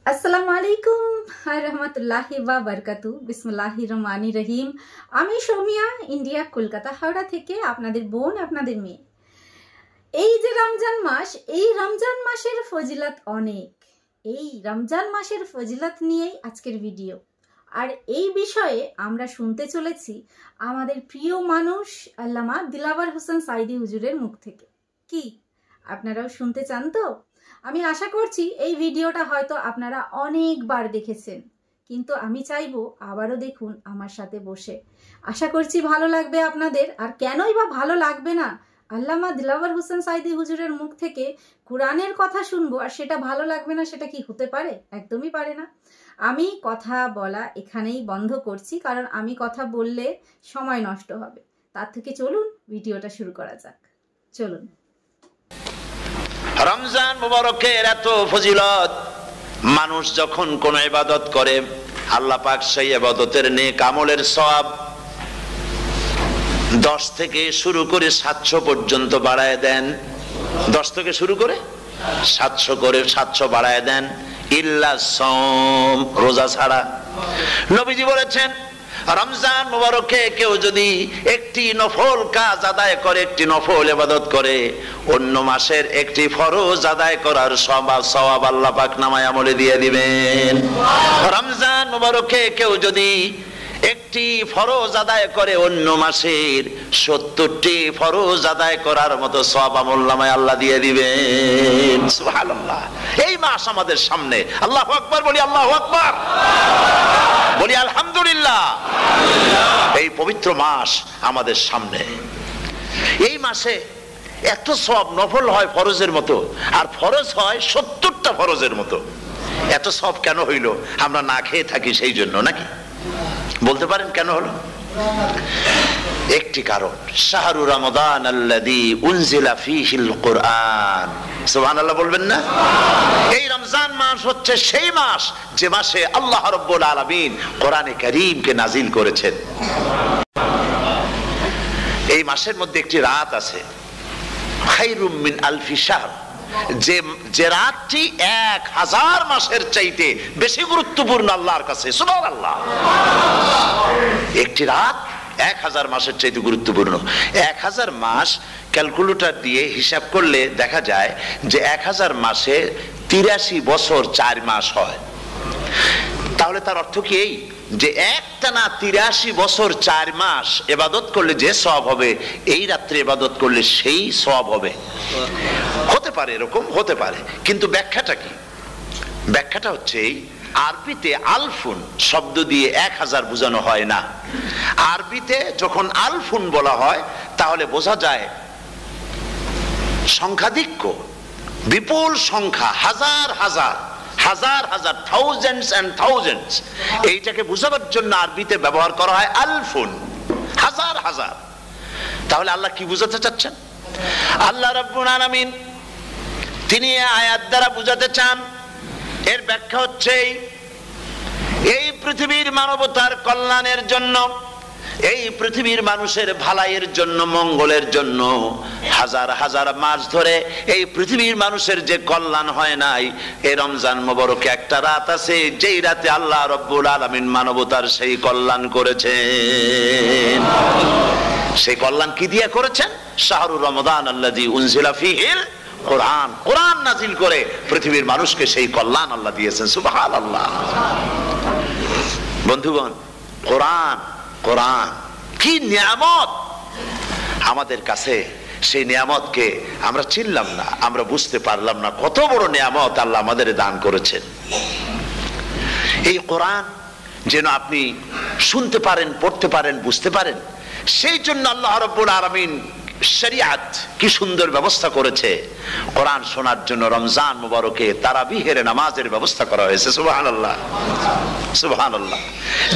আসসালামু আলাইকুম রহমতুল্লাহি ওয়া বারাকাতু। বিসমিল্লাহির রহমানির রহিম। আমি সৌমিয়া, ইন্ডিয়া, কলকাতা, হাওড়া থেকে আপনাদের বোন, আপনাদের মেয়ে। এই যে রমজান মাস, এই রমজান মাসের ফজিলত অনেক। এই রমজান মাসের ফজিলত নিয়েই আজকের ভিডিও। আর এই বিষয়ে আমরা শুনতে চলেছি আমাদের প্রিয় মানুষ আল্লামা দিলাওয়ার হোসেন সাঈদী হুজুরের মুখ থেকে। কি আপনারাও শুনতে চান তো? আমি আশা করছি এই ভিডিওটা হয়তো আপনারা অনেকবার দেখেছেন, কিন্তু আমি চাইবো আবারও দেখুন আমার সাথে বসে। আশা করছি ভালো লাগবে আপনাদের। আর কেনই বা ভালো লাগবে না? আল্লামা দিলাওয়ার হোসেন সাঈদী হুজুরের মুখ থেকে কোরআনের কথা শুনবো আর সেটা ভালো লাগবে না, সেটা কি হতে পারে? একদমই পারে না। আমি কথা বলা এখানেই বন্ধ করছি, কারণ আমি কথা বললে সময় নষ্ট হবে। তার থেকে চলুন ভিডিওটা শুরু করা যাক। চলুন। রমজান মুবারকের এত ফজিলত, মানুষ যখন কোন ইবাদত করে আল্লাহ পাক সেই ইবাদতের নেক আমলের সওয়াব 10 থেকে শুরু করে 700 পর্যন্ত বাড়ায় দেন। 10 থেকে শুরু করে 700 বাড়ায় দেন, ইল্লা সাওম, রোজা ছাড়া। নবীজি বলেছেন রমজান মুবারকে কেউ যদি একটি নফল কাজ আদায় করে, একটি নফল ইবাদত করে, অন্য মাসের একটি ফরজ আদায় করার সওয়াব আল্লাহ পাক নামায় আমলে দিয়ে দিবেন। রমজান মুবারকে কেউ যদি একটি ফরজ আদায় করে, অন্য মাসের 70টি ফরজ আদায় করার মতো সওয়াব আমলনামায় আল্লাহ দিয়ে দিবেন। সুবহানাল্লাহ। এই মাস আমাদের সামনে। আল্লাহু আকবার বলি, আল্লাহু আকবার বলি, আলহামদুলিল্লাহ। এই পবিত্র মাস আমাদের সামনে। এই মাসে এত সওয়াব, নফল হয় ফরজের মতো, আর ফরজ হয় 70টা ফরজের মতো। এত সওয়াব কেন হইল? আমরা না খেয়ে থাকি সেই জন্য নাকি? বলতে পারেন কেন হলো? একটি কারণ, শাহরু রমাদান আল্লাযী উনজিলা ফীহিল কুরআন। সুবহানাল্লাহ বলবেন না? এই রমজান মাস হচ্ছে সেই মাস যে মাসে আল্লাহ রাব্বুল আলামিন কোরআনে কারীমকে নাজিল করেছেন। এই মাসের মধ্যে একটি রাত আছে, খায়রুম মিন আলফি শাহর, যে রাতটি 1000 মাসের চাইতে বেশি গুরুত্বপূর্ণ আল্লাহর কাছে। সুবহানাল্লাহ। একটি রাত 1000 মাসের চাইতে গুরুত্বপূর্ণ। 1000 মাস ক্যালকুলেটর দিয়ে হিসাব করলে দেখা যায় যে 1000 মাসে 83 বছর 4 মাস হয়। তাহলে তার অর্থ কি এই যে একটানা 83 বছর 4 মাস ইবাদত করলে যে সওয়াব হবে, এই রাত্রে ইবাদত করলে সেই সওয়াব হবে? হতে পারে, এরকম হতে পারে, কিন্তু ব্যাখ্যাটা কি? ব্যাখ্যাটা হচ্ছে এই, আরবিতে আলফুন শব্দ দিয়ে 1000 বোঝানো হয় না। আরবিতে যখন আলফুন বলা হয় তাহলে বোঝা যায় সংখ্যাধিক্য, বিপুল সংখ্যা, হাজার হাজার হাজার হাজার, থাউজেন্ডস এন্ড থাউজেন্ডস। এইটাকে বোঝাবার জন্য আরবিতে ব্যবহার করা হয় আলফুন, হাজার হাজার। তাহলে আল্লাহ কি বুঝাতে চাচ্ছেন? আল্লাহ রাব্বুল আলামিন তিনি আয়াত দ্বারা বুঝাতে চান, এর ব্যাখ্যা হচ্ছে এই পৃথিবীর মানবতার কল্যাণের জন্য, এই পৃথিবীর মানুষের ভালাইয়ের জন্য, মঙ্গলের জন্য হাজার হাজার মাস ধরে এই পৃথিবীর মানুষের যে কল্যাণ হয় নাই, এই রমজান মুবারকে একটা রাত আছে যেই রাতে আল্লাহ রাব্বুল আলামিন মানবতার সেই কল্যাণ করেছেন। সেই কল্যাণ কি দিয়ে করেছেন? শাহরু রমাদান আল্লাযী উনজিলা ফীহিল কোরআন, কোরআন নাজিল করে পৃথিবীর মানুষকে সেই কল্যাণ আল্লাহ দিয়েছেন। সুবহানাল্লাহ। বন্ধুগণ, কোরআন, কোরআন কি নিয়ামত আমাদের কাছে! সেই নিয়ামতকে আমরা চিনলাম না, আমরা বুঝতে পারলাম না কত বড় নিয়ামত আল্লাহ আমাদের দান করেছেন। এই কোরআন যেন আপনি শুনতে পারেন, পড়তে পারেন, বুঝতে পারেন, সেই জন্য আল্লাহ রাব্বুল আলামিন শরিয়াত কি সুন্দর ব্যবস্থা করেছে। কোরআন শোনার জন্য রমজান মুবারকে তারাবিহের নামাজের ব্যবস্থা করা হয়েছে। সুবহানাল্লাহ, সুবহানাল্লাহ।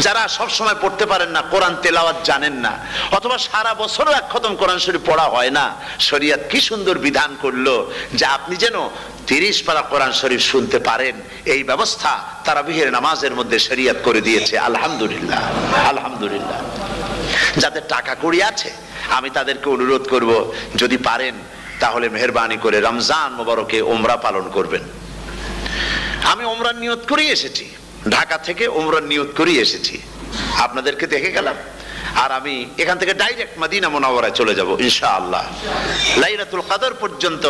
যারা সব সময় পড়তে পারেন না, কোরআন তেলাওয়াত জানেন না, অথবা সারা বছরও এক খতম কোরআন শরীফ পড়া হয় না, শরিয়াত কি সুন্দর বিধান করলো যে আপনি যেন 30 পারা কোরআন শরীফ শুনতে পারেন। এই ব্যবস্থা তারাবিহের নামাজের মধ্যে শরিয়াত করে দিয়েছে। আলহামদুলিল্লাহ, আলহামদুলিল্লাহ। যাদের টাকা কড়ি আছে আমি তাদেরকে অনুরোধ করব, যদি পারেন তাহলে মেহেরবানি করে রমজান মুবারকে উমরা পালন করবেন। আমি ওমরার নিয়ত করেই এসেছি, ঢাকা থেকে ওমরার নিয়ত করেই এসেছি, আপনাদেরকে দেখে গেলাম। আর আমি এখান থেকে ডাইরেক্ট মদিনা মুনাওয়ারায় চলে যাব ইনশাআল্লাহ। লাইলাতুল কদর পর্যন্ত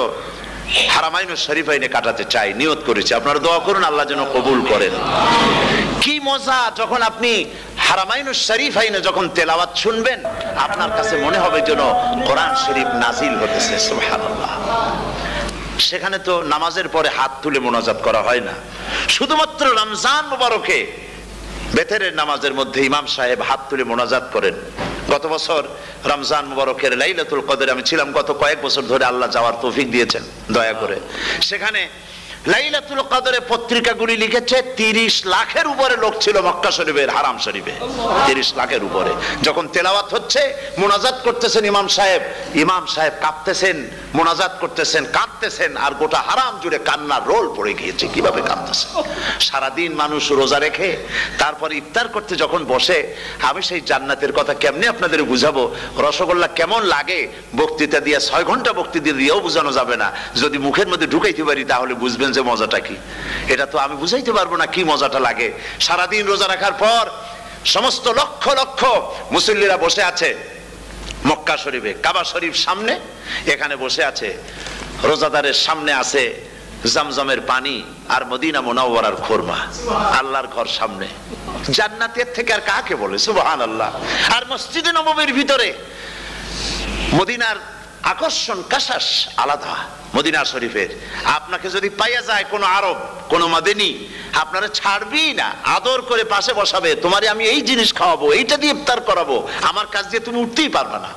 হারামাইনুশ শরীফাইনে কাটাতে চাই, নিয়ত করেছি। আপনারা দোয়া করুন আল্লাহ যেন কবুল করেন। কি মজা যখন আপনি হারামাইনুশ শরীফাইনে যখন তেলাওয়াত শুনবেন, আপনার কাছে মনে হবে যেন কোরআন শরীফ নাজিল হতেছে। সুবহানাল্লাহ। সেখানে তো নামাজের পরে হাত তুলে মোনাজাত করা হয় না, শুধুমাত্র রমজান মুবারকে বেতেরের নামাজের মধ্যে ইমাম সাহেব হাত তুলে মোনাজাত করেন। গত বছর রমজান মুবারকের লাইলাতুল কদরে আমি ছিলাম, গত কয়েক বছর ধরে আল্লাহ যাওয়ার তৌফিক দিয়েছেন দয়া করে। সেখানে লাইলাতুল কদরে পত্রিকাগুলি লিখেছে 30 লাখের উপরে লোক ছিল মক্কা শরীফের হারাম শরীফে, 30 লাখের উপরে। যখন তেলাওয়াত হচ্ছে, মোনাজাত করতেছেন ইমাম সাহেব কাঁপতেছেন, মোনাজাত করতেছেন, কাঁদতেছেন, আর গোটা হারাম জুড়ে কান্নার রোল পড়ে গিয়েছে। কিভাবে কাঁদতেছে! সারাদিন মানুষ রোজা রেখে তারপর ইফতার করতে যখন বসে, আমি সেই জান্নাতের কথা কেমনে আপনাদের বুঝাবো? রসগোল্লা কেমন লাগে বক্তৃতা দিয়ে 6 ঘন্টা বক্তৃতা দিয়েও বোঝানো যাবে না। যদি মুখের মধ্যে ঢুকাইতে পারি তাহলে বুঝবেন যে মজাটা কি। এটা তো আমি বুঝাইতে পারবো না কি মজাটা লাগে। সারাদিন রোজা রাখার পর সমস্ত লক্ষ লক্ষ মুসল্লিরা বসে আছে মক্কা শরীফে, কাবা শরীফ সামনে, এখানে বসে আছে। রোজাদারের সামনে আছে জমজমের পানি আর মদিনা মুনাওয়ারার খুরমা। আল্লাহর ঘর সামনে, জান্নাতের থেকে আর কাকে বলে! সুবহানাল্লাহ। আর মসজিদে নববীর ভিতরে মদিনার আকর্ষণ কাশাস আলাদা। মদিনা শরীফের আপনাকে যদি পাইয়া যায় কোন আরব, কোন মাদানী, আপনারা ছাড়বি না, আদর করে পাশে বসাবে, তোমারে আমি এই জিনিস খাওয়াবো, এইটা দিয়ে ইফতার করাবো, আমার কাছ দিয়ে তুমি উঠতেই পারবে না,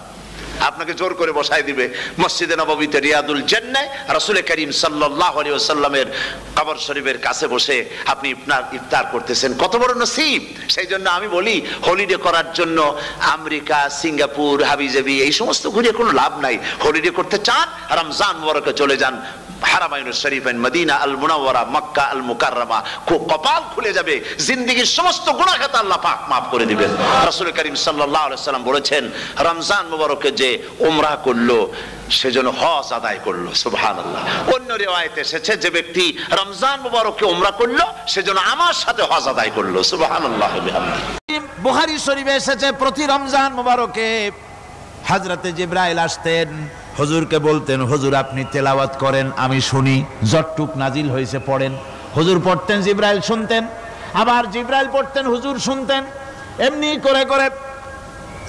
আপনাকে জোর করে বসায় দিবে। মসজিদে নববীতে রিয়াদুল জান্নাহ রাসূল করিম সাল্লাল্লাহু আলাইহি ওয়াসাল্লামের কবর শরীফের কাছে বসে আপনি ইফতার করতেছেন, কত বড় নসিব! সেই জন্য আমি বলি, হলিডে করার জন্য আমেরিকা, সিঙ্গাপুর, হাবিজাবি এই সমস্ত ঘুরে কোনো লাভ নাই। হলিডে করতে চান, রমজান মুবারকে চলে যান হারামাইনুশ শরীফাইন, মদিনা আল মুনাওয়ারা, মক্কা আল মুকাররমা। কপাল খুলে যাবে, জিন্দেগীর সমস্ত গুনাহ খাতা আল্লাহ পাক maaf করে দিবেন। রাসূল করিম সাল্লাল্লাহু আলাইহি ওয়াসাল্লাম বলেছেন, রমজান মুবারকে যে উমরা করলো সেজন্য হজ আদায় করলো। সুবহানাল্লাহ। অন্য রিওয়ায়াতে এসেছে, যে ব্যক্তি রমজান মুবারকে উমরা করলো সেজন্য আমার সাথে হজ আদায় করলো। সুবহানাল্লাহ। বুখারী শরীফে এসেছে, প্রতি রমজান মুবারকে হযরতে জিবরাইল আসতেন, হুজুরকে বলতেন, হুজুর আপনি তেলাওয়াত করেন, আমি শুনি, যতটুক নাজিল হয়েছে পড়েন। হুজুর পড়তেন, জিবরাইল শুনতেন, আবার জিবরাইল পড়তেন, হুজুর শুনতেন। এমনি করে করে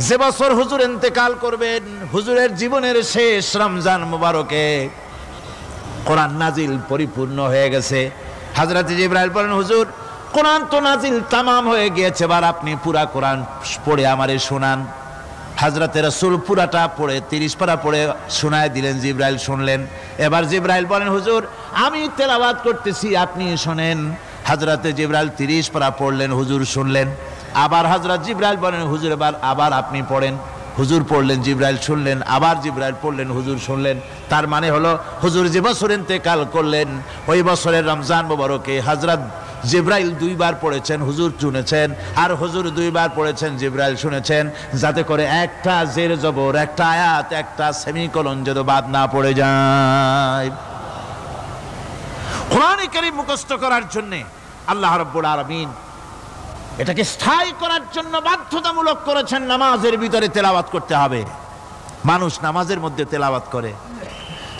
যে বছর হুজুর ইন্তেকাল করবেন, হুজুরের জীবনের শেষ রমজান মুবারকে কোরআন নাজিল পরিপূর্ণ হয়ে গেছে। হযরত জিবরাইল বলেন, হুজুর কোরআন তো নাজিল তামাম হয়ে গিয়েছে, এবার আপনি পুরা কোরআন পড়ে আমারে শোনান। হযরতে রাসূল পুরাটা পড়ে 30 পারা পড়ে শোনায় দিলেন, জিবরাইল শুনলেন। এবার জিবরাইল বলেন, হুজুর আমি তেলাওয়াত করতেছি, আপনি শোনেন। হযরতে জিবরাইল 30 পারা পড়লেন, হুজুর শুনলেন। আবার হযরত জিবরাইল বলেন, হুজুর আবার আপনি পড়েন। হুজুর পড়লেন, জিবরাইল শুনলেন, আবার জিবরাইল পড়লেন, হুজুর শুনলেন। তার মানে হলো, হুজুর যে বছর ইন্তেকাল করলেন ওই বছরের রমজান মুবারকে হযরত জিবরাইল 2 বার পড়েছেন, হুজুর শুনেছেন, আর হুজুর 2 বার পড়েছেন, জিবরাইল শুনেছেন, যাতে করে একটা জের জবর, একটা আয়াত, একটা সেমিকোলন যেন বাদ না পড়ে যায়। কোরআন কারীম মুখস্থ করার জন্য আল্লাহ রাব্বুল আলামিন এটাকে স্থায়ী করার জন্য বাধ্যতামূলক করেছেন, নামাজের ভিতরে তেলাওয়াত করতে হবে। মানুষ নামাজের মধ্যে তেলাওয়াত করে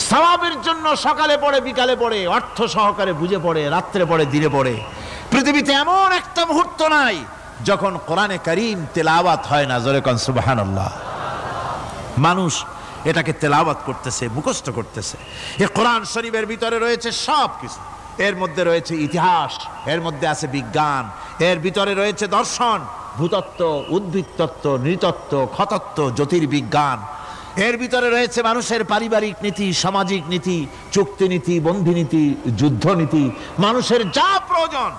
সওয়াবের জন্য, সকালে পড়ে, বিকালে পড়ে, অর্থ সহকারে বুঝে পড়ে, রাত্রে পড়ে, দিনে পড়ে। পৃথিবীতে এমন একটা মুহূর্ত নাই যখন কোরআনে কারীম তেলাওয়াত হয় না। জোরে কোন সুবহানাল্লাহ। মানুষ এটাকে তেলাওয়াত করতেছে, মুখস্থ করতেছে। এই কোরআন শরীফের ভিতরে রয়েছে সব কিছু। এর মধ্যে রয়েছে ইতিহাস, এর মধ্যে আছে বিজ্ঞান, এর ভিতরে রয়েছে দর্শন, ভূতত্ত্ব, উদ্ভিদতত্ত্ব, নৃতত্ত্ব, খতত্ত্ব, জ্যোতির্বিজ্ঞান। এর ভিতরে রয়েছে মানুষের পারিবারিক নীতি, সামাজিক নীতি, চুক্তি নীতি, বন্ধি নীতি, যুদ্ধ নীতি, মানুষের যা প্রয়োজন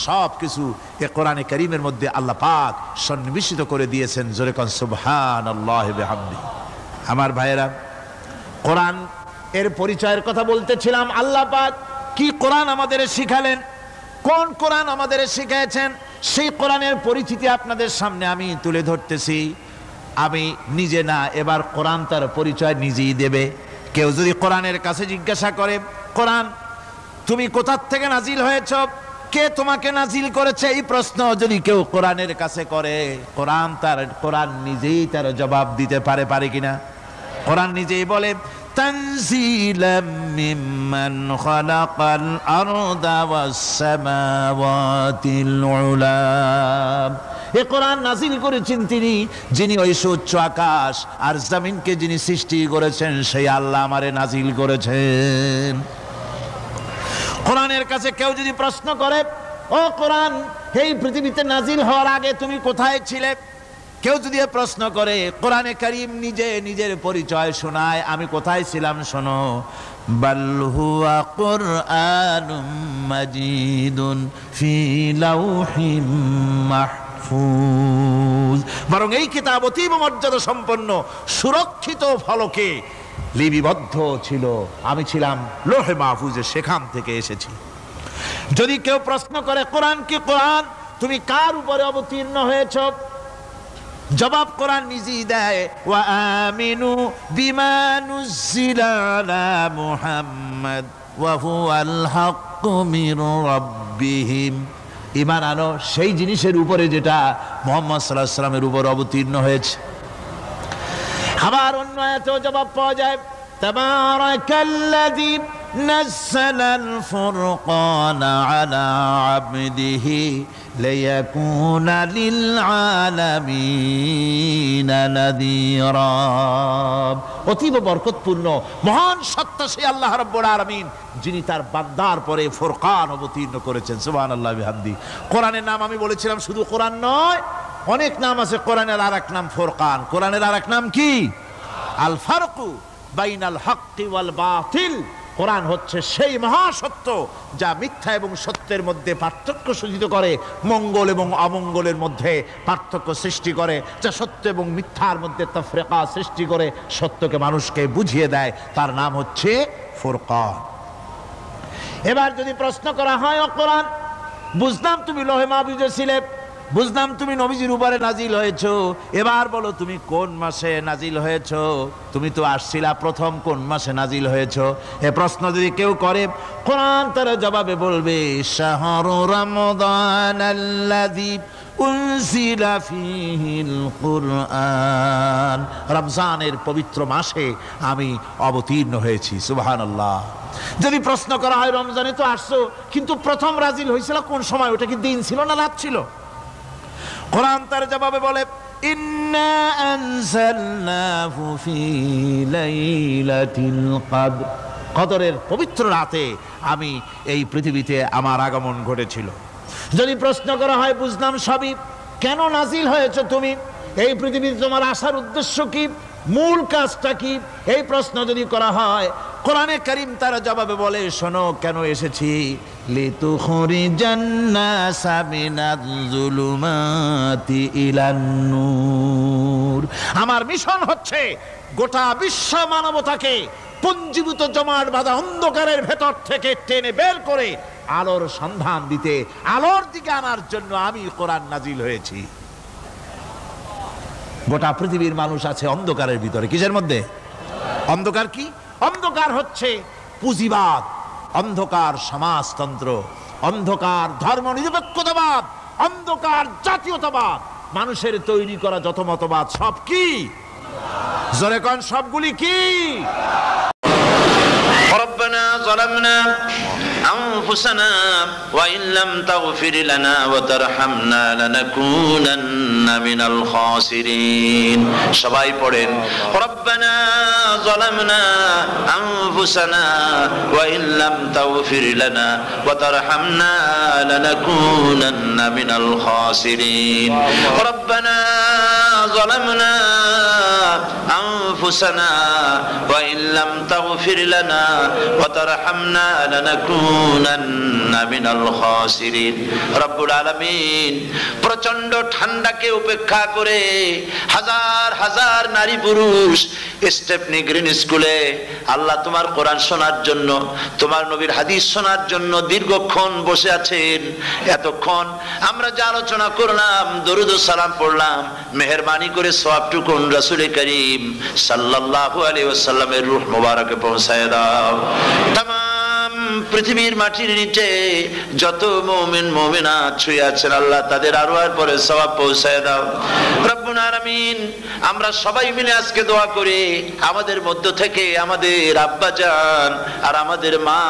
সব কিছু এ কোরআনে কারীমের মধ্যে আল্লাহ পাক সন্নিবেশিত করে দিয়েছেন। জোরে কোন সুবহানাল্লাহি ওয়া বিহামদিহি। আমার ভাইয়েরা, কোরআন এর পরিচয়ের কথা বলতেছিলাম। আল্লাহ পাক কি কোরআন আমাদের শিখালেন, কোন কোরআন আমাদের শিখিয়েছেন, সেই কোরআনের পরিচিতি আপনাদের সামনে আমি তুলে ধরতেছি। আমি নিজে না, এবার কোরআন তার পরিচয় নিজেই দেবে। কেউ যদি কোরআনের কাছে জিজ্ঞাসা করে, কোরআন তুমি কোথা থেকে নাজিল হয়েছ, কে তোমাকে নাজিল করেছে, এই প্রশ্ন যদি কেউ কোরআনের কাছে করে, কোরআন নিজেই তার জবাব দিতে পারে কিনা? কোরআন নিজেই বলে তানজিলাম মিম্মান খালাকাল আরদা ওয়াস সামাওয়াতিল উলা। এই কোরআন নাজিল করেছেন তিনি, যিনি ওই সুউচ্চ আকাশ আর জমিনকে যিনি সৃষ্টি করেছেন, সেই আল্লাহ আমারে নাজিল করেছেন। কোরআনের কাছে কেউ যদি প্রশ্ন করে, ও কোরআন, এই পৃথিবীতে নাজিল হওয়ার আগে তুমি কোথায় ছিলে, কেউ যদি প্রশ্ন করে, কোরআনে কারীম নিজে নিজের পরিচয় শোনায়, আমি কোথায় ছিলাম শোনো, বাল হুয়া কুরআনুম মাজিদুন ফি লাউহিম মাহফুজ। বরং এই কিতাব অতীব মর্যাদা সম্পন্ন সুরক্ষিত ফলকে লিপিবদ্ধ ছিল, আমি ছিলাম লোহে মাহফুজে, সেখান থেকে এসেছি। যদি কেউ প্রশ্ন করে কোরআন কি, কোরআন তুমি কার উপরে অবতীর্ণ হয়েছ, জবাব কোরআন নিজেই দেয়, ওয়া আমিনু বিমা নুজিলা আলা মুহাম্মাদ ওয়া হুয়াল হাক্কু মির রাব্বিহিম। ঈমান আনো সেই জিনিসের উপরে যেটা মুহাম্মদ সাল্লাল্লাহু আলাইহি ওয়াসাল্লামের উপর অবতীর্ণ হয়েছে। আবার অন্য আয়াতেও জবাব পাওয়া যায়, তাবারাকাল্লাযী নাযালাল ফুরকানা আলা আবদিহি লিয়াকুনা লিল আলামিনা নাযীরা। অতীব বরকতপূর্ণ মহান সত্তা সেই আল্লাহ রাব্বুল আলামিন, যিনি তার বান্দার পরে ফুরকান অবতীর্ণ করেছেন। সুবহানাল্লাহি বিহামদি। কোরআনের নাম আমি বলেছিলাম শুধু কোরআন নয়, অনেক নাম আছে। কোরআনের আরেক নাম ফুরকান। কোরআনের আরেক নাম কি? আল ফারকু বাইনাল হাক্কি ওয়াল বাতিল। কোরআন হচ্ছে সেই মহাসত্য যা মিথ্যা এবং সত্যের মধ্যে পার্থক্য সূচিত করে, মঙ্গল এবং অমঙ্গলের মধ্যে পার্থক্য সৃষ্টি করে, যা সত্য এবং মিথ্যার মধ্যে তাফরিকা সৃষ্টি করে, সত্যকে মানুষকে বুঝিয়ে দেয়, তার নাম হচ্ছে ফুরকান। এবার যদি প্রশ্ন করা হয়, ও কোরআন, বুঝলাম তুমি লোহে মাহফুজে ছিলে, বুঝলাম তুমি নবীজির উপরে নাজিল হয়েছো, এবার বলো তুমি কোন মাসে নাজিল হয়েছো, তুমি তো আসছিলা প্রথম কোন মাসে নাজিল হয়েছো? এ প্রশ্ন যদি কেউ করে, কোরআন তার জবাবে বলবে, শাহরু রমাদানাল্লাযী উনজিলা ফীহিল কুরআন। রমজানের পবিত্র মাসে আমি অবতীর্ণ হয়েছি। সুবহানাল্লাহ। যদি প্রশ্ন করা হয়, রমজানে তো আসছো, কিন্তু প্রথম নাজিল হয়েছিল কোন সময়? ওটা কি দিন ছিল না রাত ছিল? কোরআন তার জবাবে বলে, ইন্না আনজালনাহু ফি লাইলাতিল কদর। কদরের পবিত্র রাতে আমি এই পৃথিবীতে আমার আগমন ঘটেছিল। যদি প্রশ্ন করা হয়, বুঝলাম সবই, কেন নাজিল হয়েছে তুমি, এই পৃথিবীতে তোমার আসার উদ্দেশ্য কি, মূল কাজটা কি, এই প্রশ্ন যদি করা হয়, কোরআনে কারীম তার জবাবে বলে, শোনো কেন এসেছি, লিতুখরিজান নাসা মিনাজ যুলুমাতি ইলান নূর। আমার মিশন হচ্ছে গোটা বিশ্ব মানবতাকে পঞ্জীভূত জমাট বাঁধা অন্ধকারের ভেতর থেকে টেনে বের করে আলোর সন্ধান দিতে, আলোর দিকে আনার জন্য আমি কোরআন নাজিল হয়েছি। গোটা পৃথিবীর মানুষ আছে অন্ধকারের ভিতরে। কিসের মধ্যে? অন্ধকার কি? অন্ধকার হচ্ছে পুঁজিবাদ, অন্ধকার সমাজতন্ত্র, অন্ধকার ধর্ম নিরপেক্ষতাবাদ, অন্ধকার জাতীয়তাবাদ। মানুষের তৈরি করা যত মতবাদ সব কি? জোরে কোন সবগুলি কি? ربنا ظلمنا أنفسنا وإن لم تغفر لنا وترحمنا لنكونن من الخاسرين. সবাই পড়েন, ربنا ظلمنا أنفسنا وإن لم تغفر لنا وترحمنا لنكونن من الخاسرين. ربنا ظلمنا أنفسنا وإن لم تغفر لنا وترحمنا لنكونن من الخاسرين. রব্বুল আলামিন প্রচন্ড ঠান্ডাকে উপেক্ষা করে হাজার হাজার নারী পুরুষ স্টেপনি গ্রিন স্কুলে আল্লাহ তোমার কোরআন শোনার জন্য, তোমার নবীর হাদিস শোনার জন্য দীর্ঘক্ষণ বসে আছেন। এতক্ষণ আমরা যে আলোচনা করলাম, দরুদ ও সালাম পড়লাম, মেহেরবানি করে সওয়াবটুকু রাসূল করিম সাল্লাল্লাহু আলাইহি ওয়াসাল্লামের রূহ মুবারকে পৌঁছায় দাও। তামাম পৃথিবীর মাটির নিচে যত মুমিন মুমিনাত শুয়ে আছেন আল্লাহ তাদের আরওয়ার পরে সওয়াব পৌঁছায় দাও রব্বুল আলামিন। আমরা সবাই মিলে আজকে দোয়া করি আমাদের মধ্য থেকে আমাদের আব্বা জান আর আমাদের মা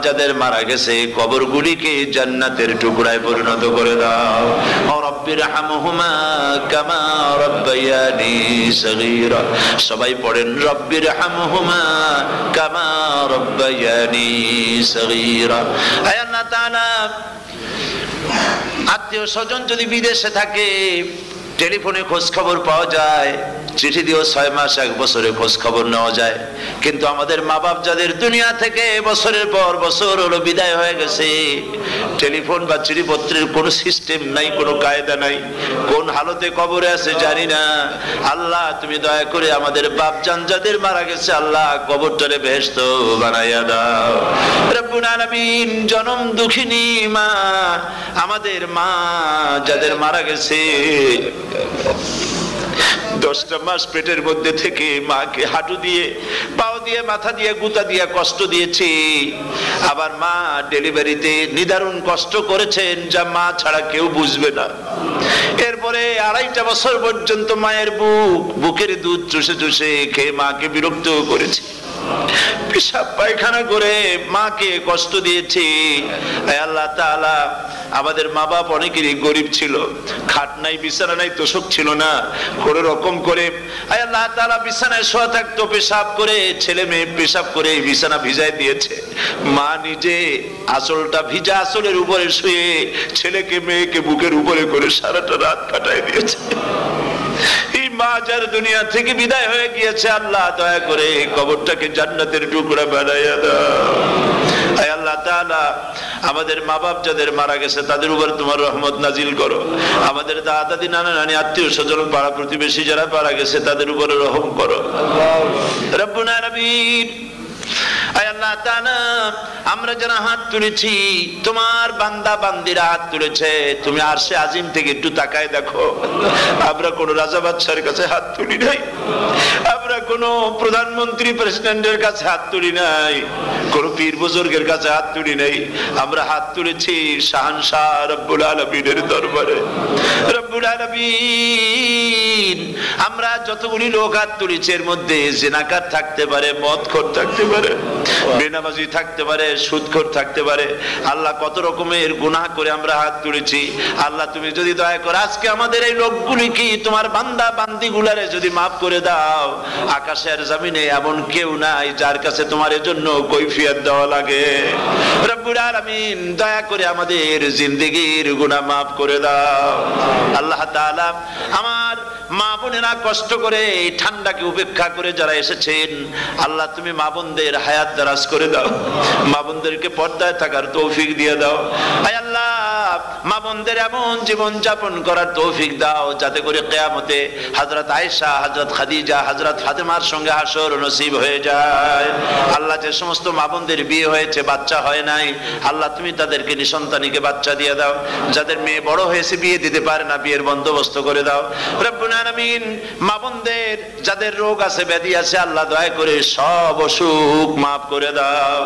যাদের মারা গেছে কবরগুলিকে জান্নাতের টুকরায় পরিণত করে দাও। ও রব্বির হামহুমা কামা রাব্বায়ানি সগীরা। সবাই পড়েন রব্বির হামহুমা কামা রাব্বায়ানি সগীরা। হে আল্লাহ তাআলা, আত্মীয় স্বজন যদি বিদেশে থাকে টেলিফোনে খোঁজ খবর পাওয়া যায়, চিঠি দিয়েও 6 মাস 1 বছরে খোঁজ খবর নেওয়া যায়, কিন্তু আমাদের মা বাপ যাদের দুনিয়া থেকে বছরের পর বছর হলো বিদায় হয়ে গেছে, টেলিফোন বা চিঠিপত্রের কোনো সিস্টেম নাই, কোনো কায়দা নাই, কোন হালতে কবরে আছে জানি না। আল্লাহ তুমি দয়া করে আমাদের বাপ জান যাদের মারা গেছে আল্লাহ কবরটারে বেহেশত বানাইয়া দাও রব্বুল আলামিন। জনম দুঃখিনী মা, আমাদের মা যাদের মারা গেছে 10টা মাস পেটের মধ্যে থেকে মাকে হাঁটু দিয়ে পাও দিয়ে মাথা দিয়ে গুতা দিয়ে কষ্ট দিয়েছি, আবার মা ডেলিভারিতে নিদারুণ কষ্ট করেছেন যা মা ছাড়া কেউ বুঝবে না। এরপরে 2.5 বছর পর্যন্ত মায়ের বুকের দুধ চুষে চুষে খেয়ে মাকে বিরক্ত করেছি, পেশাব পায়খানা করে মাকে কষ্ট দিয়েছি। আল্লাহ তাআলা, আমাদের মা বাপ অনেকেরই গরিব ছিল, খাট নাই বিছানা নাই তোষক ছিল না, কোনো রকম করে আল্লাহ তাআলা বিছানায় শোয়া থাকতো, পেশাব করে ছেলে মেয়ে পেশাব করে বিছানা ভিজায় দিয়েছে, মা নিজে আঁচলটা ভিজা আঁচলের উপরে শুয়ে ছেলেকে মেয়েকে বুকের উপরে করে সারাটা রাত কাটায় দিয়েছে। এই মা যার দুনিয়া থেকে বিদায় হয়ে গিয়েছে আল্লাহ দয়া করে কবরটাকে জান্নাতের টুকরা বানাইয়া দাও। আয় আল্লাহ তাআলা, আমাদের মা বাপ যাদের মারা গেছে তাদের উপর তোমার রহমত নাজিল করো। আমাদের দাদা দাদি নানা নানি আত্মীয় স্বজন পাড়া প্রতিবেশী যারা মারা গেছে তাদের উপরে রহম করো রব্বুল আলামিন। আয় আল্লাহ তাআলা, আমরা যারা হাত তুলেছি তোমার বান্দা বান্দিরা হাত তুলেছে, তুমি আরশে আজিম থেকে একটু তাকায় দেখো, আমরা কোন রাজা বাদশার কাছে হাত তুলি নাই, আমরা কোন প্রধানমন্ত্রী প্রেসিডেন্টের কাছে হাত তুলি নাই, কোন পীর বুজুর্গের কাছে হাত তুলি নাই, আমরা হাত তুলেছি শাহানশাহ রব্বুল আলামিনের দরবারে। রব্বুল আলামিন, আমরা যতগুলি লোক হাত তুলেছি এর মধ্যে জিনাকার থাকতে পারে, মদখোর থাকতে পারে, বেনামাজি থাকতে পারে, সুদখোর থাকতে পারে, আল্লাহ কত রকমের গুনাহ করে আমরা হাত তুলেছি। আল্লাহ তুমি যদি দয়া করো আজকে আমাদের এই লোকগুলি কি তোমার বান্দা বান্দি গুলারে যদি মাফ করে দাও, আকাশের জমিনে এমন কেউ নাই যার কাছে তোমার জন্য কৈফিয়ত দেওয়া লাগে। রব্বুল আলামিন, দয়া করে আমাদের জিন্দেগির গুনাহ মাফ করে দাও। আল্লাহ তাআলা, আমার মা বোনেরা কষ্ট করে এই ঠান্ডাকে উপেক্ষা করে যারা এসেছেন আল্লাহ তুমি মা বোনদের হায়াত দারাজ করে দাও, মা বোনদেরকে পর্দায় থাকার তৌফিক দিয়ে দাও। আয় আল্লাহ, মা বোনদের এমন জীবন যাপন করার তৌফিক দাও যাতে করে কিয়ামতে হযরত আয়েশা, হযরত খাদিজা, হযরত ফাতেমার সঙ্গে হাসর নসিব হয়ে যায়। আল্লাহ, যে সমস্ত মা বোনদের বিয়ে হয়েছে বাচ্চা হয় নাই আল্লাহ তুমি তাদেরকে নিঃসন্তানীকে বাচ্চা দিয়ে দাও, যাদের মেয়ে বড় হয়েছে বিয়ে দিতে পারে না বিয়ের বন্দোবস্ত করে দাও। রব্বুল আলামিন, মা বোনদের যাদের রোগ আছে ব্যাধি আছে আল্লাহ দয়া করে সব অসুখ মাফ করে দাও।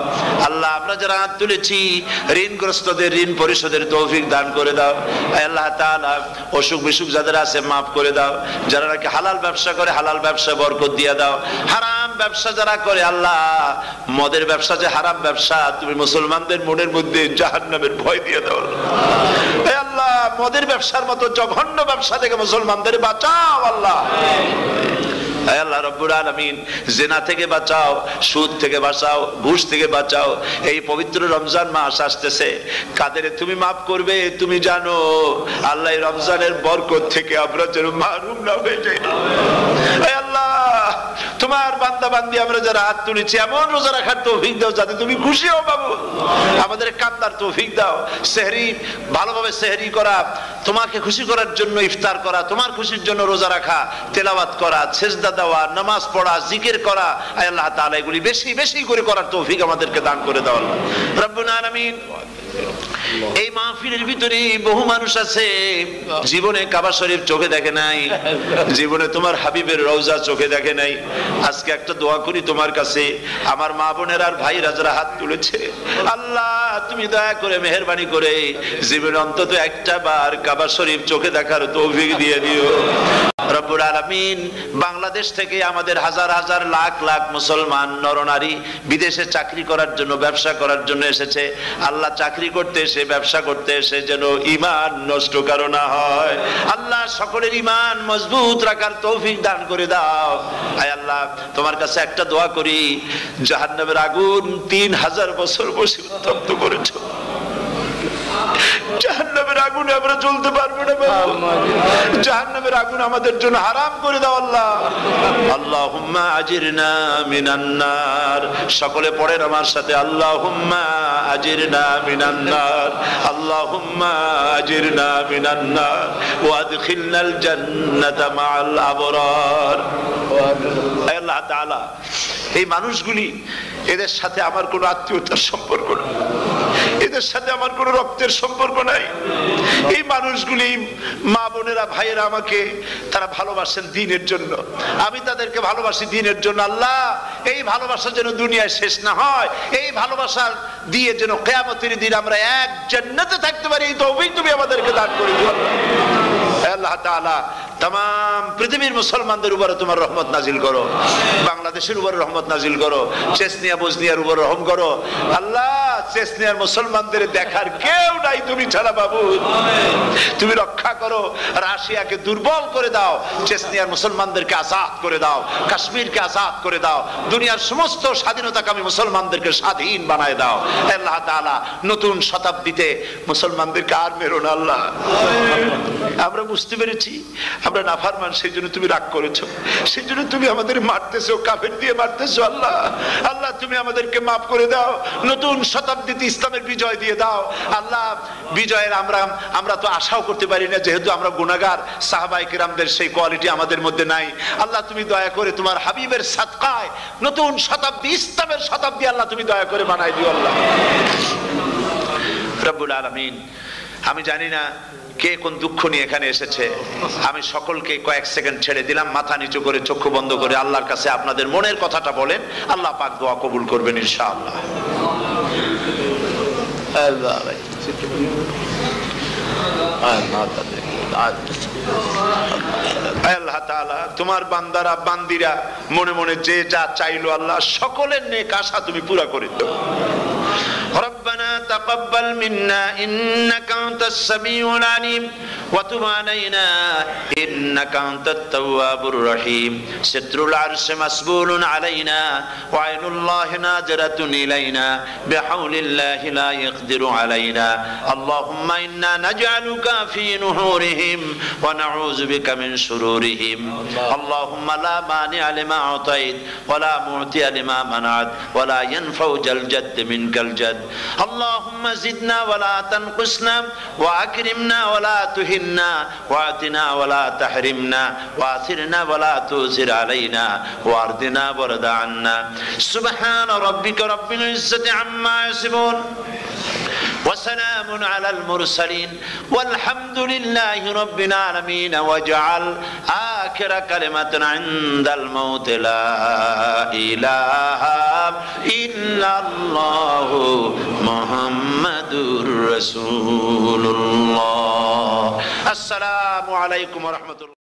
আল্লাহ, আমরা যারা হাত তুলেছি ঋণগ্রস্তদের ঋণ পরিশোধের তৌফিক দান করে দাও। আল্লাহ তাআলা, অসুখ বিসুখ যাদের আছে মাফ করে দাও, যারা নাকি হালাল ব্যবসা করে হালাল ব্যবসা বরকত দিয়ে দাও, হারাম ব্যবসা যারা করে আল্লাহ মদের ব্যবসা যে হারাম ব্যবসা তুমি মুসলমানদের মনের মধ্যে জাহান্নামের ভয় দিয়ে দাও। আল্লাহ, মদের ব্যবসার মতো জঘন্য ব্যবসা থেকে মুসলমানদের বাঁচাও আল্লাহ। আল্লাহ রব্বুল আলামিন, জিনা থেকে বাঁচাও, সুদ থেকে বাঁচাও, ঘুষ থেকে বাঁচাও। এই পবিত্র রমজান মাস আসতেছে, কাদের তুমি মাফ করবে তুমি জানো। আল্লাহ, রমজানের বরকত থেকে আমরা যেন মাহরুম না হয়ে যাই। আল্লাহ, তোমার বান্দা বান্দি আমরা যারা হাত তুলেছি এমন রোজা রাখার তৌফিক দাও যাতে তুমি খুশি হও বাবু, আমাদের কান্দার তৌফিক দাও। সেহরি ভালোভাবে সেহরি করা, তোমাকে খুশি করার জন্য ইফতার করা, তোমার খুশির জন্য রোজা রাখা, তেলাওয়াত করা, সেজদা দেওয়া, নামাজ পড়া, জিকির করা, আল্লাহ তাআলা এগুলি বেশি বেশি করে করার তৌফিক আমাদেরকে দান করে দাও রব্বুল আলামিন। এই মাহফিলের ভিতরে বহু মানুষ আছে জীবনে কাবা শরীফ চোখে দেখে নাই, জীবনে তোমার হাবিবের রওজা চোখে দেখে নাই। আজকে একটা দোয়া করি তোমার কাছে, আমার মা বোনের আর ভাই রাজারা হাত তুলেছে, আল্লাহ তুমি দয়া করে মেহেরবানি করে জীবনে অন্তত একটা বার কাবা শরীফ চোখে দেখার তৌফিক দিয়ে দিও রব্বুল আলামিন। বাংলাদেশ থেকে আমাদের হাজার হাজার লাখ লাখ মুসলমান নরনারী বিদেশে চাকরি করার জন্য, ব্যবসা করার জন্য এসেছে। আল্লাহ চাকরি করতে এসে, ব্যবসা করতে এসে যেন ঈমান নষ্ট কারো না হয়। আল্লাহ সকলের ঈমান মজবুত রাখার তৌফিক দান করে দাও। আয় আল্লাহ তোমার কাছে একটা দোয়া করি, জাহান্নামের আগুন 3000 বছর বসে উত্তপ্ত করেছো, জাহান্নামের আগুনে আমরা জ্বলতে পারবো না বাবা, জাহান্নামের আগুন আমাদের জন্য হারাম করে দাও আল্লাহ। আল্লাহুম্মা আজিরনা মিনান নার, সকলে পড়েন আমার সাথে, আল্লাহুম্মা আজিরনা মিনান নার, আল্লাহুম্মা আজিরনা মিনান নার ওয়া আদখিলনাল জান্নাতা মাআল আবরার। আয় আল্লাহ তাআলা এই মানুষগুলি, এদের সাথে আমার কোনো আত্মীয়তার সম্পর্ক নেই, এদের সাথে আমার কোনো রক্তের সম্পর্ক নাই। এই মানুষগুলি মা বোনেরা ভাইয়েরা আমাকে তারা ভালোবাসেন দ্বীনের জন্য, আমি তাদেরকে ভালোবাসি দ্বীনের জন্য। আল্লাহ এই ভালোবাসা যেন দুনিয়ায় শেষ না হয়, এই ভালোবাসা দিয়ে যেন কিয়ামতের দিন আমরা এক জান্নাতে থাকতে পারি, এই তৌফিক তুমি আমাদেরকে দান করে দিও আল্লাহ তাআলা। तमाम পৃথিবীর মুসলমানদের উপরে তোমার রহমত নাজিল করো, বাংলাদেশের উপরে রহমত নাজিল করো, চেচনিয়া বসনিয়ার উপর রহম করো আল্লাহ। চেচনিয়ার মুসলমানদের দেখার কেউ নাই তুমি ছাড়া বাবু, তুমি রক্ষা করো। রাশিয়াকে দুর্বল করে দাও, চেচনিয়ার মুসলমানদেরকে আজাদ করে দাও, কাশ্মীরকে আজাদ করে দাও, দুনিয়ার সমস্ত স্বাধীনতাকামী মুসলমানদেরকে স্বাধীন বানায় দাও আল্লাহ তাআলা। নতুন শতাব্দীতে মুসলমানদেরকে আর মেরো না আল্লাহ। আমরা বুঝতে পেরেছি আমরা নাফরমান, সেই জন্য তুমি রাগ করেছো, সেই জন্য তুমি আমাদের মারতেছো, কাফের দিয়ে মারতেছো আল্লাহ। আল্লাহ তুমি আমাদেরকে মাফ করে দাও, নতুন শতাব্দীতে ইসলামের বিজয় দিয়ে দাও আল্লাহ। বিজয়ের আমরা তো আশাও করতে পারি না, যেহেতু আমরা গুনাহগার, সাহাবায়ে কিরামদের সেই কোয়ালিটি আমাদের মধ্যে নাই আল্লাহ। তুমি দয়া করে তোমার হাবিবের সাদকায় নতুন শতাব্দী, ইসলামের শতাব্দী আল্লাহ তুমি দয়া করে বানাই দিও আল্লাহ রব্বুল আলামিন। আমি জানি না কে কোন দুঃখ নিয়ে এখানে এসেছে, আমি সকলকে কয়েক সেকেন্ড ছেড়ে দিলাম, মাথা নিচু করে চক্ষু বন্ধ করে আল্লাহর কাছে আপনাদের মনের কথাটা বলেন, আল্লাহ পাক দোয়া কবুল করবেন ইনশাআল্লাহ। আল্লাহ তাআলা তোমার বান্দারা বান্দিরা মনে মনে যে যা চাইলো আল্লাহ সকলের নেক আশা তুমি পুরা করে দাও। ربنا تقبل منا إنك أنت السميع العليم وتب علينا إنك أنت التواب الرحيم ستر العرش مسبول علينا وعين الله ناظرة إلينا بحول الله لا يقدر علينا اللهم إنا نجعلك في نحورهم ونعوذ بك من شرورهم اللهم لا مانع لما أعطيت ولا معطي لما منعت ولا ينفع ذا الجد منك الجد اللهم زدنا ولا تنقصنا وأكرمنا ولا تهنا وآتنا ولا تحرمنا وآثرنا ولا تؤثر علينا وأرضنا وارض عنا سبحان ربك رب العزة عما يصفون وسلام على المرسلين والحمد لله رب العالمين واجعل آخر كلمة عند الموت لا إله إلا الله محمد رسول الله السلام عليكم ورحمة الله